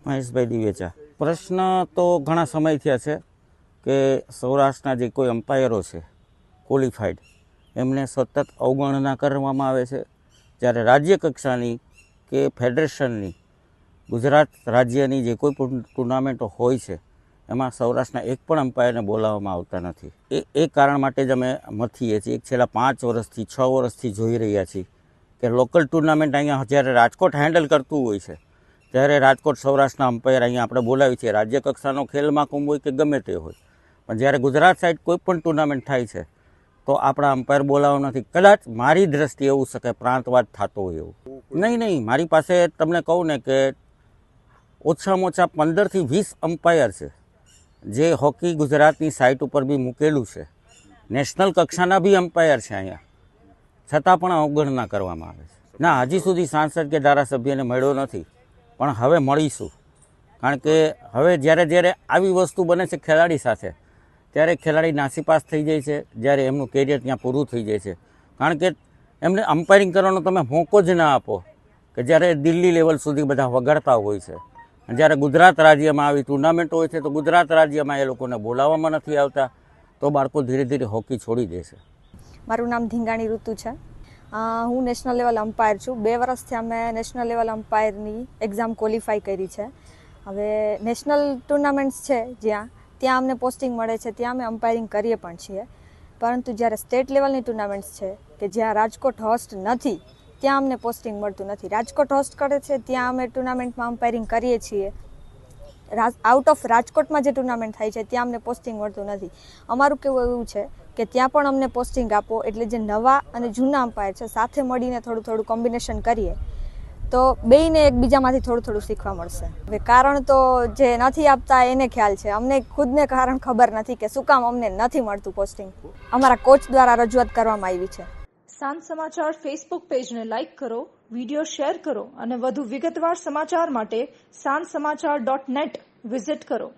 મહેશભાઈ દિવેચા. પ્રશ્ન તો ઘણા સમય થયા છે કે સૌરાષ્ટ્રના જે કોઈ અમ્પાયરો છે ક્વોલિફાઈડ એમને સતત અવગણના કરવામાં આવે છે, જ્યારે રાજ્ય કક્ષાની કે ફેડરેશનની ગુજરાત રાજ્યની જે કોઈ પણ ટુર્નામેન્ટો હોય છે એમાં સૌરાષ્ટ્રના એક પણ અમ્પાયરને બોલાવવામાં આવતા નથી. એ કારણ માટે જ અમે મથીએ છીએ. છેલ્લા 5 વર્ષથી 6 વર્ષથી જોઈ રહ્યા છીએ કે લોકલ ટુર્નામેન્ટ અહીંયા જ્યારે રાજકોટ હેન્ડલ કરતું હોય છે ત્યારે રાજકોટ સૌરાષ્ટ્રના અમ્પાયર અહીંયા આપણે બોલાવીએ છીએ. રાજ્ય કક્ષાનો ખેલ મહાકુંભ હોય કે ગમે તે હોય, પણ જ્યારે ગુજરાત સાઈડ કોઈ પણ ટુર્નામેન્ટ થાય છે તો આપણા અમ્પાયર બોલાવો નથી. કદાચ મારી દ્રષ્ટિએ એવું શકે પ્રાંતવાદ થતો હોય એવું. નહીં, મારી પાસે તમને કહું ને કે ઓછામાં ઓછા 15થી 20 અમ્પાયર છે જે હોકી ગુજરાતની સાઇટ ઉપર બી મૂકેલું છે. નેશનલ કક્ષાના બી અમ્પાયર છે અહીંયા, છતાં પણ અવગણના કરવામાં આવે છે. ના, હજી સુધી સાંસદ કે ધારાસભ્યને મળ્યો નથી, પણ હવે મળીશું. કારણ કે હવે જ્યારે આવી વસ્તુ બને છે ખેલાડી સાથે, ત્યારે ખેલાડી નાસીપાસ થઈ જાય છે, જ્યારે એમનું કેરિયર ત્યાં પૂરું થઈ જાય છે. કારણ કે એમને અમ્પાયરિંગ કરવાનો તમે મોકો જ ના આપો કે જ્યારે દિલ્હી લેવલ સુધી બધા વગાડતા હોય છે. જ્યારે ગુજરાત રાજ્યમાં આવી ટુર્નામેન્ટ હોય છે તો ગુજરાત રાજ્યમાં એ લોકોને બોલાવવામાં નથી આવતા, તો બાળકો ધીરે ધીરે હોકી છોડી દે છે. મારું નામ ધીંગાણી ઋતુ છે. હું નેશનલ લેવલ અમ્પાયર છું. 2 વર્ષથી અમે નેશનલ લેવલ અમ્પાયરની એક્ઝામ ક્વોલિફાય કરી છે. હવે નેશનલ ટુર્નામેન્ટ્સ છે ત્યાં અમને પોસ્ટિંગ મળે છે, ત્યાં અમે અમ્પાયરિંગ કરીએ પણ છીએ. પરંતુ જ્યારે સ્ટેટ લેવલની ટુર્નામેન્ટ્સ છે કે જ્યાં રાજકોટ હોસ્ટ નથી ત્યાં અમને પોસ્ટિંગ મળતું નથી. રાજકોટ હોસ્ટ કરે છે ત્યાં અમે ટુર્નામેન્ટમાં અમ્પાયરિંગ કરીએ છીએ. આઉટ ઓફ રાજકોટમાં જે ટુર્નામેન્ટ થાય છે ત્યાં અમને પોસ્ટિંગ મળતું નથી. અમારું કહેવું એવું છે કે ત્યાં પણ અમને પોસ્ટિંગ આપો, એટલે જે નવા અને જૂના અમ્પાયર છે સાથે મળીને થોડું કોમ્બિનેશન કરીએ તો બેયને એકબીજામાંથી થોડું શીખવા મળશે. હવે કારણ તો જે નથી આપતા એને ખ્યાલ છે, અમને ખુદને કારણ ખબર નથી કે શું કામ અમને નથી મળતું પોસ્ટિંગ. અમારા કોચ દ્વારા રજૂઆત કરવામાં આવી છે. સાંજ સમાચાર ફેસબુક પેજને લાઇક કરો, વિડીયો શેર કરો અને વધુ વિગતવાર સમાચાર માટે sanssamachar.net વિઝિટ કરો.